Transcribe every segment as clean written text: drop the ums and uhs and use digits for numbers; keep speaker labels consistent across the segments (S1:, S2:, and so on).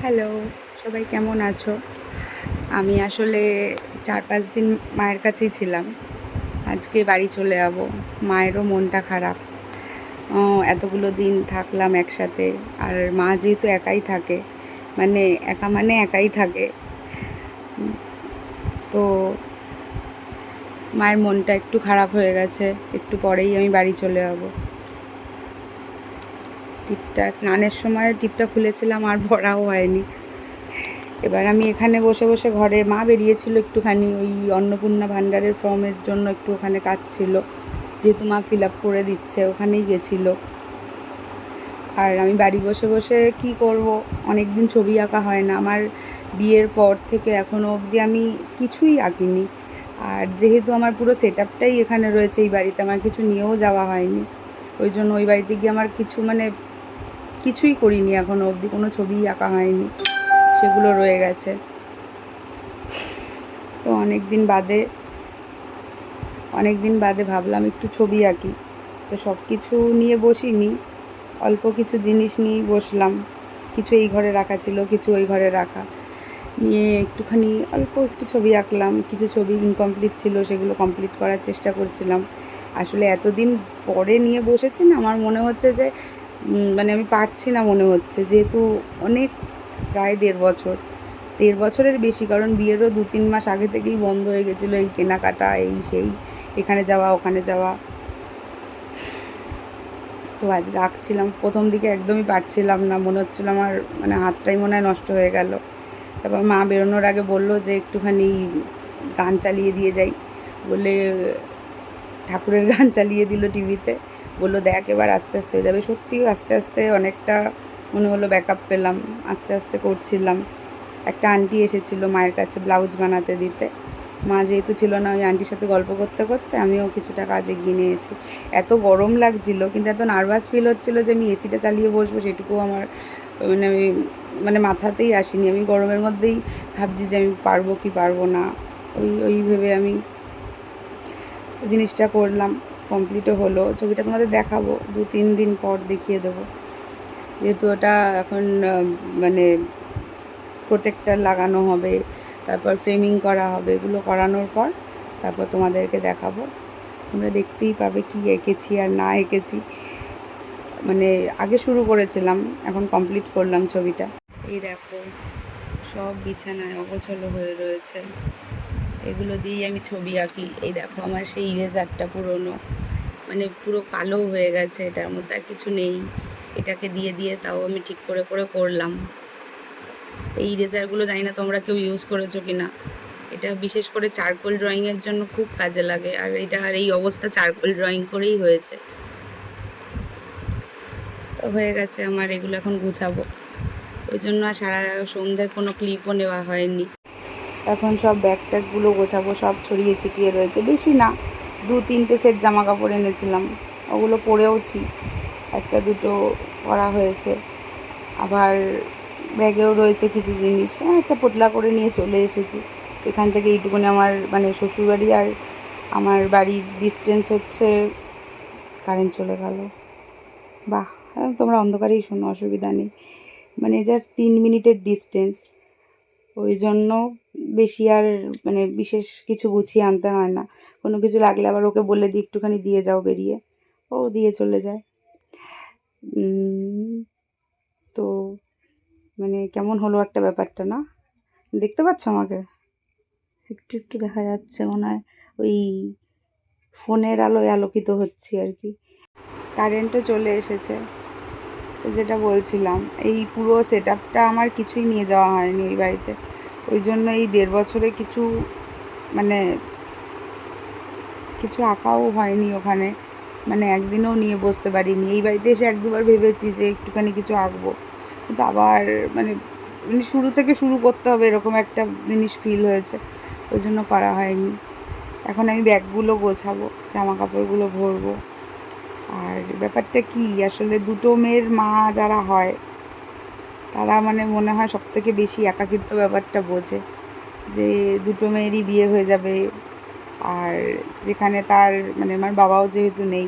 S1: Hello, সবাই কেমন আছো? আমি আসলে ৪-৫ দিন মায়ের কাছেই ছিলাম। আজকে বাড়ি চলে যাবো। মায়েরও মনটা খারাপ। এতগুলো দিন থাকলাম একসাথে। আর মা যেহেতু একাই থাকে, মানে একা মানে একাই থাকে। তো মায়ের মনটা একটু খারাপ হয়ে গেছে। একটু পরেই আমি বাড়ি চলে যাবো। স্নানের সময় টিপটা খুলেছিলাম, আর ভরাও হয়নি। এবার আমি এখানে বসে বসে ঘরে, মা বেরিয়েছিল একটুখানি ওই অন্নপূর্ণা ভাণ্ডারের ফর্মের জন্য, একটু ওখানে কাজ ছিল, যেহেতু মা ফিল আপ করে দিচ্ছে, ওখানেই গেছিলো। আর আমি বাড়ি বসে বসে কি করব, অনেক দিন ছবি আঁকা হয় না আমার। বিয়ের পর থেকে এখনও অবধি আমি কিছুই আঁকিনি। আর যেহেতু আমার পুরো সেট আপটাই এখানে রয়েছে এই বাড়িতে, আমার কিছু নিয়েও যাওয়া হয়নি। ওই জন্য ওই বাড়িতে গিয়ে আমার কিছু কিছুই করিনি এখনও অবধি, কোনো ছবিই আঁকা হয়নি, সেগুলো রয়ে গেছে। তো অনেক দিন বাদে ভাবলাম একটু ছবি আঁকি। তো সব কিছু নিয়ে বসিনি, অল্প কিছু জিনিস নিয়েই বসলাম। কিছু এই ঘরে রাখা ছিল, কিছু ওই ঘরে রাখা, নিয়ে একটুখানি অল্প একটু ছবি আঁকলাম। কিছু ছবি ইনকমপ্লিট ছিল, সেগুলো কমপ্লিট করার চেষ্টা করছিলাম। আসলে এতদিন পরে নিয়ে বসেছি না, আমার মনে হচ্ছে যে আমি পারছি না মনে হচ্ছে, যেহেতু অনেক প্রায় ১.৫ বছরের বেশি, কারণ বিয়েরও ২-৩ মাস আগে থেকেই বন্ধ হয়ে গেছিলো এই কেনাকাটা, এই সেই, এখানে যাওয়া ওখানে যাওয়া। তো আজকে আঁকছিলাম, প্রথম দিকে একদমই পারছিলাম না, মনে হচ্ছিল আমার হাতটাই মনে হয় নষ্ট হয়ে গেল। তারপর মা বেরোনোর আগে বললো যে একটুখানি গান চালিয়ে দিয়ে যাই বলে, ঠাকুরের গান চালিয়ে দিল টিভিতে। বললো দেখ এবার আস্তে আস্তে হয়ে যাবে। সত্যিও আস্তে আস্তে অনেকটা মনে হলো ব্যাকআপ পেলাম, আস্তে আস্তে করছিলাম। একটা আন্টি এসেছিলো মায়ের কাছে ব্লাউজ বানাতে দিতে। মা যেহেতু ছিল না, ওই আন্টির সাথে গল্প করতে করতে আমিও কিছুটা কাজ এগিয়ে নিয়েছি। এত গরম লাগছিলো, কিন্তু এত নার্ভাস ফিল হচ্ছিলো যে আমি এসিটা চালিয়ে বসবো, সেটুকুও আমার আমি মাথাতেই আসেনি। আমি গরমের মধ্যেই ভাবছি যে আমি পারবো কি পারবো না, ওই ভেবে আমি জিনিসটা করলাম। কমপ্লিটও হলো। ছবিটা তোমাদের দেখাবো ২-৩ দিন পর, দেখিয়ে দেবো, যেহেতু ওটা এখন প্রোটেক্টর লাগানো হবে, তারপর ফ্রেমিং করা হবে। এগুলো করানোর পর তারপর তোমাদেরকে দেখাবো। তোমরা দেখতেই পাবে কি এঁকেছি আর না এঁকেছি। আগে শুরু করেছিলাম, এখন কমপ্লিট করলাম ছবিটা। এই দেখো, সব বিছানায় অগোছালো হয়ে রয়েছে। এগুলো দিয়েই আমি ছবি আঁকি। এই দেখো আমার সেই ইরেজারটা পুরনো, পুরো কালো হয়ে গেছে, এটার মধ্যে আর কিছু নেই। এটাকে দিয়ে দিয়ে তাও আমি ঠিক করে করে করলাম। এই ইরেজারগুলো জানি না তোমরা কেউ ইউজ করেছো কি না। এটা বিশেষ করে চারকোল ড্রয়িংয়ের জন্য খুব কাজে লাগে। আর এই অবস্থা চারকোল ড্রয়িং করেই হয়েছে। তো হয়ে গেছে আমার, এগুলো এখন গুছাবো। ওই জন্য আর সারা সন্ধ্যে কোনো ক্লিপও নেওয়া হয়নি। এখন সব ব্যাগ ট্যাগগুলো গোছাবো, সব ছড়িয়ে ছিটিয়ে রয়েছে। বেশি না, ২-৩টে সেট জামা কাপড় এনেছিলাম, ওগুলো পরেওছি, ১-২টো পরা হয়েছে। আবার ব্যাগেও রয়েছে কিছু জিনিস। একটা পোটলা করে নিয়ে চলে এসেছি। এখান থেকে এইটুকুনি আমার শ্বশুরবাড়ি আর আমার বাড়ির ডিস্টেন্স হচ্ছে, কারেন্ট চলে গেল, বাহ, তোমরা অন্ধকারেই শোনো, অসুবিধা নেই। জাস্ট ৩ মিনিটের ডিস্টেন্স। ওই জন্য বেশি আর বিশেষ কিছু গুছিয়ে আনতে হয় না। কোনো কিছু লাগলে আবার ওকে বলে দিই একটুখানি দিয়ে যাও বেরিয়ে, ও দিয়ে চলে যায়। তো কেমন হলো একটা ব্যাপারটা, না? দেখতে পাচ্ছ আমাকে? একটু একটু দেখা যাচ্ছে মনে হয়, ওই ফোনের আলোয় আলোকিত হচ্ছি আর কি। কারেন্টও চলে এসেছে। যেটা বলছিলাম, এই পুরো সেট আপটা আমার কিছুই নিয়ে যাওয়া হয়নি ওই বাড়িতে। ওই জন্য এই ১.৫ বছরে কিছু আঁকাও হয়নি ওখানে। একদিনও নিয়ে বসতে পারিনি। এই বাড়িতে এসে ১-২বার ভেবেছি যে একটুখানি কিছু আঁকবো, কিন্তু আবার শুরু থেকে শুরু করতে হবে, এরকম একটা জিনিস ফিল হয়েছে, ওই জন্য করা হয়নি। এখন আমি ব্যাগগুলো গোছাবো, জামা কাপড়গুলো ভরবো। আর ব্যাপারটা কি, আসলে দুটো মেয়ের মা যারা হয়, তারা মনে হয় সবথেকে বেশি একাকিত্ব ব্যাপারটা বোঝে, যে দুটো মেয়েরই বিয়ে হয়ে যাবে। আর যেখানে তার আমার বাবাও যেহেতু নেই,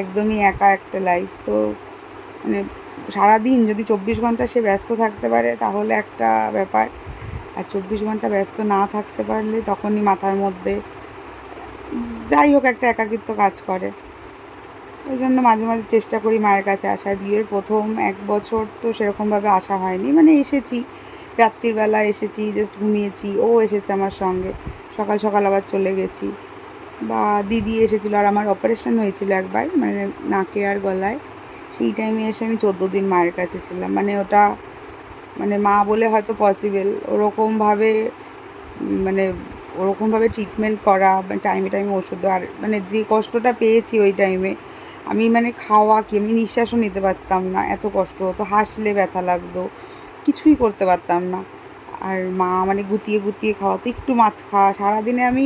S1: একদমই একা একটা লাইফ। তো সারাদিন যদি 24 ঘন্টা সে ব্যস্ত থাকতে পারে তাহলে একটা ব্যাপার, আর 24 ঘন্টা ব্যস্ত না থাকতে পারলে তখনই মাথার মধ্যে যাই হোক একটা একাকিত্ব কাজ করে। ওই জন্য মাঝে মাঝে চেষ্টা করি মায়ের কাছে আসার। বিয়ের প্রথম 1 বছর তো সেরকমভাবে আসা হয়নি, মানে এসেছি রাত্রিবেলা, এসেছি জাস্ট ঘুমিয়েছি, ও এসেছে আমার সঙ্গে, সকাল সকাল আবার চলে গেছি। বা দিদি এসেছিলো, আর আমার অপারেশন হয়েছিল একবার, মানে নাকে আর গলায়, সেই টাইমে এসে আমি 14 দিন মায়ের কাছে ছিলাম। মানে ওটা মানে মা বলে হয়তো পসিবল, মানে ওরকমভাবে ট্রিটমেন্ট করা, টাইমে টাইমে ওষুধ দেওয়া, আর মানে যে কষ্টটা পেয়েছি ওই টাইমে, আমি মানে খাওয়া কি, আমি নিঃশ্বাসও নিতে পারতাম না, এত কষ্ট হতো, হাসলে ব্যথা লাগতো, কিছুই করতে পারতাম না। আর মা মানে গুতিয়ে গুতিয়ে খাওয়াতো, একটু মাছ খাওয়া, সারাদিনে আমি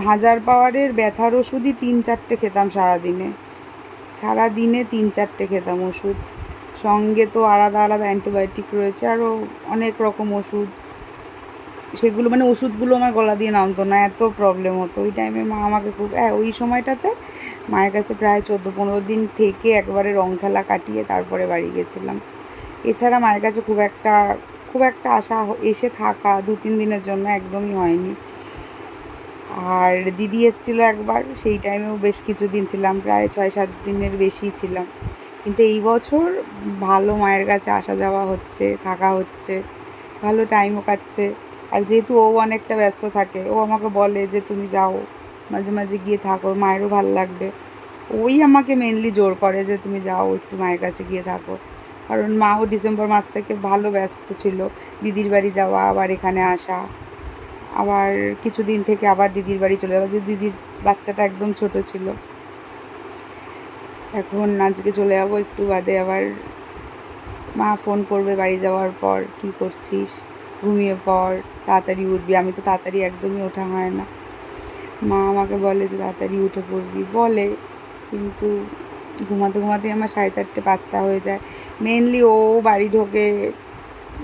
S1: 1000 পাওয়ারের ব্যথার ওষুধই 3-4টে খেতাম সারাদিনে 3-4টে খেতাম ওষুধ। সঙ্গে তো আলাদা আলাদা অ্যান্টিবায়োটিক রয়েছে, আরও অনেক রকম ওষুধ, সেগুলো মানে ওষুধগুলো আমার গলা দিয়ে নামতো না, এত প্রবলেম হতো ওই টাইমে। মা আমাকে খুব, ওই সময়টাতে মায়ের কাছে প্রায় 14-15 দিন থেকে একবারে রং খেলা কাটিয়ে তারপরে বাড়ি গেছিলাম। এছাড়া মায়ের কাছে খুব একটা এসে থাকা 2-3 দিনের জন্য একদমই হয়নি। আর দিদি এসেছিলো একবার, সেই টাইমেও বেশ কিছুদিন ছিলাম, প্রায় 6-7 দিনের বেশি ছিলাম। কিন্তু এই বছর ভালো মায়ের কাছে আসা যাওয়া হচ্ছে, থাকা হচ্ছে, ভালো টাইমও কাটছে। আর যেহেতু ও অনেকটা ব্যস্ত থাকে, ও আমাকে বলে যে তুমি যাও, মাঝে মাঝে গিয়ে থাকো, মায়েরও ভালো লাগবে। ওই আমাকে মেনলি জোর করে যে তুমি যাও, একটু মায়ের কাছে গিয়ে থাকো। কারণ মাও ডিসেম্বর মাস থেকে ভালো ব্যস্ত ছিল, দিদির বাড়ি যাওয়া, আবার এখানে আসা, আবার কিছুদিন থেকে আবার দিদির বাড়ি চলে যাওয়া। দিদির বাচ্চাটা একদম ছোট ছিল, এখন আজকে চলে যাবো একটু বাদে। আবার মা ফোন করবে বাড়ি যাওয়ার পর, কী করছিস, ঘুমিয়ে পড়, তাড়াতাড়ি উঠবি। আমি তো তাড়াতাড়ি একদমই ওঠা হয় না, মা আমাকে বলে যে তাড়াতাড়ি উঠে পড়বি বলে, কিন্তু ঘুমাতে ঘুমাতে আমার 4:30-5টা হয়ে যায়। মেনলি ও বাড়ি ঢোকে,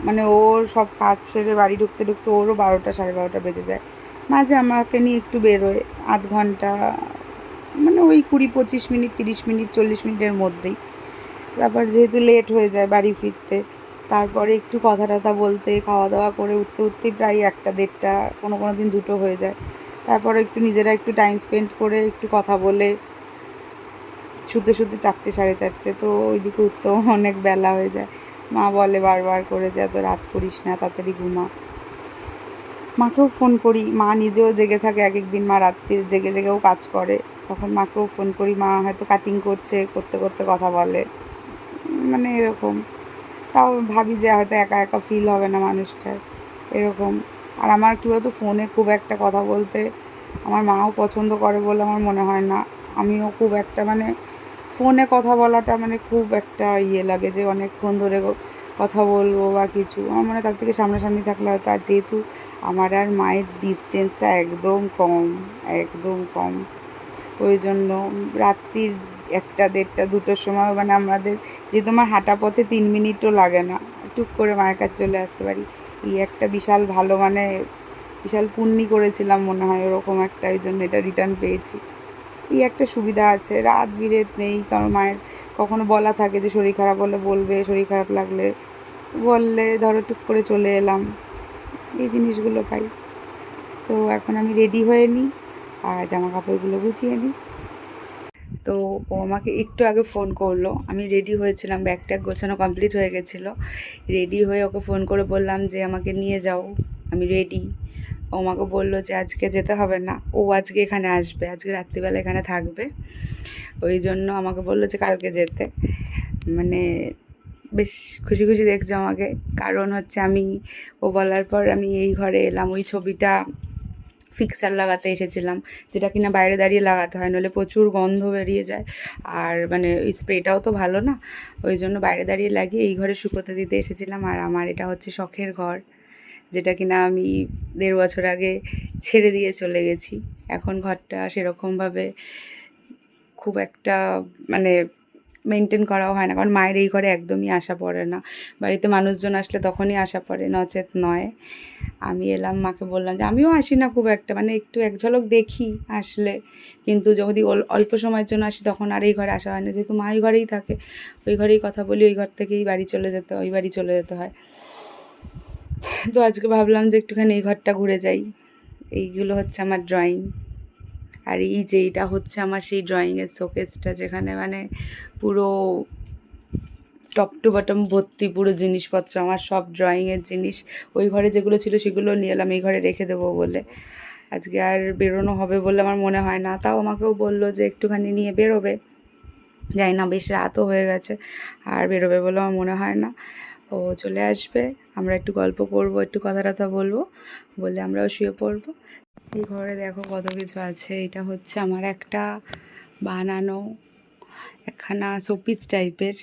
S1: মানে ওর সব কাজ সেরে বাড়ি ঢুকতে ঢুকতে ওরও 12টা 12:30 বেজে যায়। মাঝে আমাকে নিয়ে একটু বেরোয় আধ ঘন্টা, মানে ওই 20-25 মিনিট, 30 মিনিট, 40 মিনিটের মধ্যেই। তারপর যেহেতু লেট হয়ে যায় বাড়ি ফিরতে, তারপরে একটু কথা টথা বলতে, খাওয়া দাওয়া করে উঠতে উঠতেই প্রায় 1টা 1:30, কোনো দিন 2টো হয়ে যায়। তারপরে একটু নিজেরা একটু টাইম স্পেন্ড করে একটু কথা বলে শুতে শুতে 4টে 4:30, তো ওইদিকে উঠতেও অনেক বেলা হয়ে যায়। মা বলে বারবার করে যে এত রাত করিস না, তাড়াতাড়ি ঘুমা। মাকেও ফোন করি, মা নিজেও জেগে থাকে, এক একদিন মা রাত্রির জেগে জেগেও কাজ করে, তখন মাকেও ফোন করি, মা হয়তো কাটিং করছে, করতে করতে কথা বলে, মানে এরকম। তাও ভাবি যে হয়তো একা একা ফিল হবে না মানুষটার, এরকম। আর আমার কী বলতো, ফোনে খুব একটা কথা বলতে আমার মাও পছন্দ করে বলে আমার মনে হয় না, আমিও খুব একটা মানে ফোনে কথা বলাটা মানে খুব একটা লাগে যে অনেকক্ষণ ধরে কথা বলবো বা কিছু, আমার মনে হয় তার থেকে সামনাসামনি থাকলে হয়তো। আর যেহেতু আমার আর মায়ের ডিস্টেন্সটা একদম কম, ওই জন্য রাত্রির 1টা 1:30 2টোর সময় মানে আমাদের, যেহেতু আমার হাঁটা পথে 3 মিনিটও লাগে না, টুক করে মায়ের কাছে চলে আসতে পারি। এই একটা বিশাল ভালো, মানে বিশাল পুণ্যি করেছিলাম মনে হয় ওরকম একটা, ওই জন্য এটা রিটার্ন পেয়েছি। এই একটা সুবিধা আছে, রাত বিরেত নেই, কারণ মায়ের কখনো বলা থাকে যে শরীর খারাপ হলে বলবে, শরীর খারাপ লাগলে বললে ধরো টুক করে চলে এলাম, এই জিনিসগুলো পাই। তো এখন আমি রেডি হয়ে নিই আর জামা কাপড়গুলো গুছিয়ে নিই। তো ও আমাকে একটু আগে ফোন করলো, আমি রেডি হয়েছিলাম, ব্যাগ ট্যাগ গোছানো কমপ্লিট হয়ে গেছিলো, রেডি হয়ে ওকে ফোন করে বললাম যে আমাকে নিয়ে যাও, আমি রেডি। ও আমাকে বললো যে আজকে যেতে হবে না, ও আজকে এখানে আসবে, আজকে রাত্রিবেলা এখানে থাকবে, ওই জন্য আমাকে বললো যে কালকে যেতে। মানে বেশ খুশি খুশি দেখছো আমাকে, কারণ হচ্ছে ও বলার পর আমি এই ঘরে এলাম। ওই ছবিটা ফিক্সার লাগাতে এসেছিলাম, যেটা কিনা বাইরে দাঁড়িয়ে লাগাতে হয়, নাহলে প্রচুর গন্ধ বেরিয়ে যায়, আর মানে ওই স্প্রেটাও তো ভালো না, ওই জন্য বাইরে দাঁড়িয়ে লাগিয়ে এই ঘরে শুকোতে দিতে এসেছিলাম। আর আমার এটা হচ্ছে শখের ঘর, যেটা কিনা আমি 1.5 বছর আগে ছেড়ে দিয়ে চলে গেছি। এখন ঘরটা সেরকমভাবে খুব একটা মানে মেনটেন করাও হয় না, কারণ মায়ের এই ঘরে একদমই আসা পড়ে না। বাড়িতে মানুষজন আসলে তখনই আসা পড়ে, নচেত নয়। আমি এলাম, মাকে বললাম যে আমিও আসি না খুব একটা, মানে একটু এক ঝলক দেখি আসলে, কিন্তু যদি অল্প সময়ের জন্য আসি তখন আর এই ঘরে আসা হয় না, যেহেতু মা ওই ঘরেই থাকে, ওই ঘরেই কথা বলি, ওই ঘর থেকেই ওই বাড়ি চলে যেতে হয়। তো আজকে ভাবলাম যে একটুখানি এই ঘরটা ঘুরে যাই। এইগুলো হচ্ছে আমার ড্রয়িং, আর এই যে এইটা হচ্ছে আমার সেই ড্রয়িংয়ের শোকেসটা, যেখানে মানে পুরো টপ টু বটম ভর্তি পুরো জিনিসপত্র, আমার সব ড্রয়িংয়ের জিনিস। ওই ঘরে যেগুলো ছিল সেগুলো নিয়ে এলাম এই ঘরে রেখে দেবো বলে। আজকে আর বেরোনো হবে বলে আমার মনে হয় না, তাও আমাকেও বললো যে একটুখানি নিয়ে বেরোবে। জানি না, বেশ রাতও হয়ে গেছে, আর বেরোবে বলে আমার মনে হয় না। ও চলে আসবে, আমরা একটু গল্প করবো, একটু কথা টথা বলবো, বলে আমরাও শুয়ে পড়বো। এই ঘরে দেখো কত কিছু আছে। এটা হচ্ছে আমার একটা বানানো একখানা শোপিস টাইপের,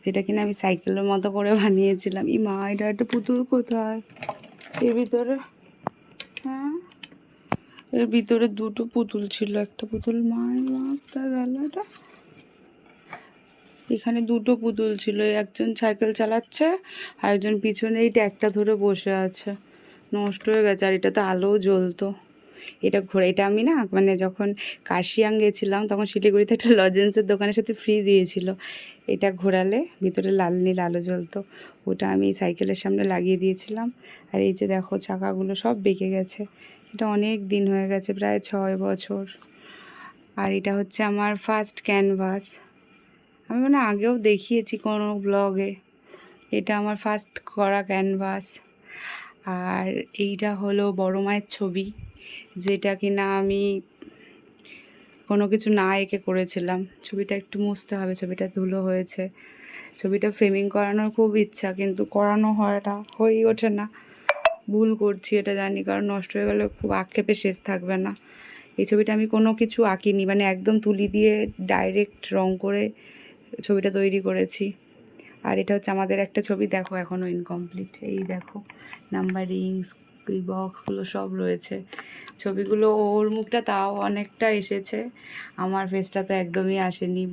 S1: যেটা কিনা আমি সাইকেলের মতো করে বানিয়েছিলাম। এই মা, এটা একটা পুতুল কোথায় এর ভিতরে? হ্যাঁ, এর ভিতরে দুটো পুতুল ছিল, একটা পুতুল কোথায় গেল? এটা এখানে দুটো পুতুল ছিল, একজন সাইকেল চালাচ্ছে আর একজন পিছনে এই ট্যাগটা ধরে বসে আছে। নষ্ট হয়ে গেছে, আর এটা তো আলোও জ্বলতো। এটা ঘোরা, এটা আমি না মানে যখন কার্শিয়াং গেছিলাম তখন শিলিগুড়িতে একটা লজেন্সের দোকানের সাথে ফ্রি দিয়েছিল। এটা ঘোরালে ভিতরে লাল নীল আলো জ্বলতো, ওটা আমি সাইকেলের সামনে লাগিয়ে দিয়েছিলাম। আর এই যে দেখো চাকাগুলো সব বেঁকে গেছে, এটা অনেক দিন হয়ে গেছে, প্রায় 6 বছর। আর এটা হচ্ছে আমার ফার্স্ট ক্যানভাস, আমি মানে আগেও দেখিয়েছি কোনো ব্লগে। এটা আমার ফার্স্ট করা ক্যানভাস। আর এইটা হলো বড় মায়ের ছবি, যেটা কিনা আমি কোনো কিছু না এঁকে করেছিলাম। ছবিটা একটু মুছতে হবে, ছবিটা ধুলো হয়েছে। ছবিটা ফ্রেমিং করানোর খুব ইচ্ছা, কিন্তু করানো হয়ে ওঠে না। ভুল করছি এটা জানি, কারণ নষ্ট হয়ে গেলে খুব আক্ষেপে শেষ থাকবে না। এই ছবিটা আমি কোনো কিছু আঁকিনি, মানে একদম তুলি দিয়ে ডাইরেক্ট রং করে ছবিটা তৈরি করেছি। আর এটা হচ্ছে আমাদের একটা ছবি, দেখো এখনও ইনকমপ্লিট। এই দেখো নাম্বারিংস, এই বক্সগুলো সব রয়েছে। ছবিগুলো ওর মুখটা তাও অনেকটা এসেছে, আমার ফেসটা তো একদমই আসেনি।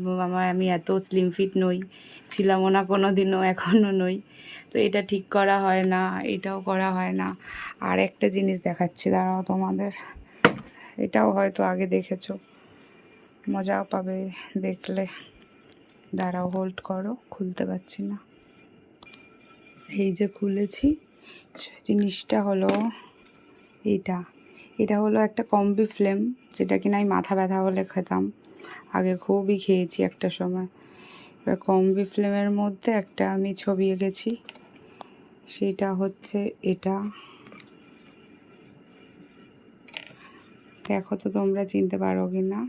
S1: আমি এত স্লিম ফিট নই, ছিলামও না কোনো দিনও, এখনও নই। তো এটা ঠিক করা হয় না, এটাও করা হয় না। আর একটা জিনিস দেখাচ্ছি, দাঁড়াও তোমাদের, এটাও হয়তো আগে দেখেছো, মজাও পাবে দেখলে। দাঁড়াও, হোল্ড করো, খুলতে পারছি না। এই যে খুলেছি, জিনিসটা হলো এটা হলো একটা কম্বি ফ্লেম, যেটা কিনা আমি মাথা ব্যথা হলে খেতাম, আগে খুবই খেয়েছি একটা সময়। এবার কম্বি ফ্লেমের মধ্যে একটা আমি ছবি এঁকেছি, সেটা হচ্ছে এটা। দেখো তো তোমরা চিনতে পারো কি না,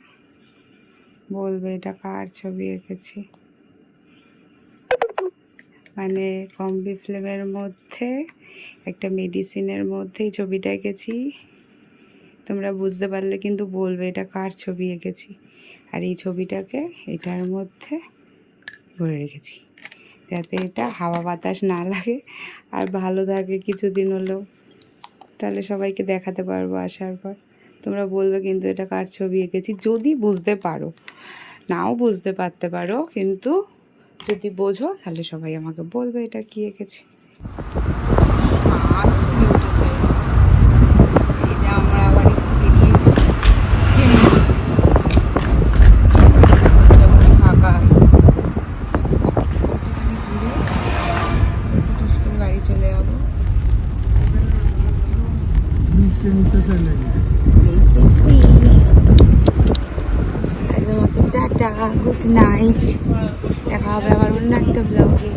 S1: বলবে এটা কার ছবি এঁকেছি। মানে কম্বি ফ্লেমের মধ্যে একটা মেডিসিনের মধ্যে এই ছবিটা এঁকেছি। তোমরা বুঝতে পারলে কিন্তু বলবে এটা কার ছবি এঁকেছি। আর এই ছবিটাকে এটার মধ্যে ভরে রেখেছি, যাতে এটা হাওয়া বাতাস না লাগে আর ভালো থাকে কিছুদিন হলেও, তাহলে সবাইকে দেখাতে পারবো আসার পর। তোমরা বলবে কিন্তু এটা কার ছবি এঁকেছি, যদি বুঝতে পারো। নাও বুঝতে পারতে পারো, কিন্তু যদি বোঝো তাহলে সবাই আমাকে বলবে এটা কি এঁকেছি। আমরা আবার একটু বেরিয়েছি, ফাঁকা একটুখানি ঘুরে বাড়ি চলে যাবো। টাটা, গুড নাইট, দেখা হবে আবার অন্য একটা ব্লগে।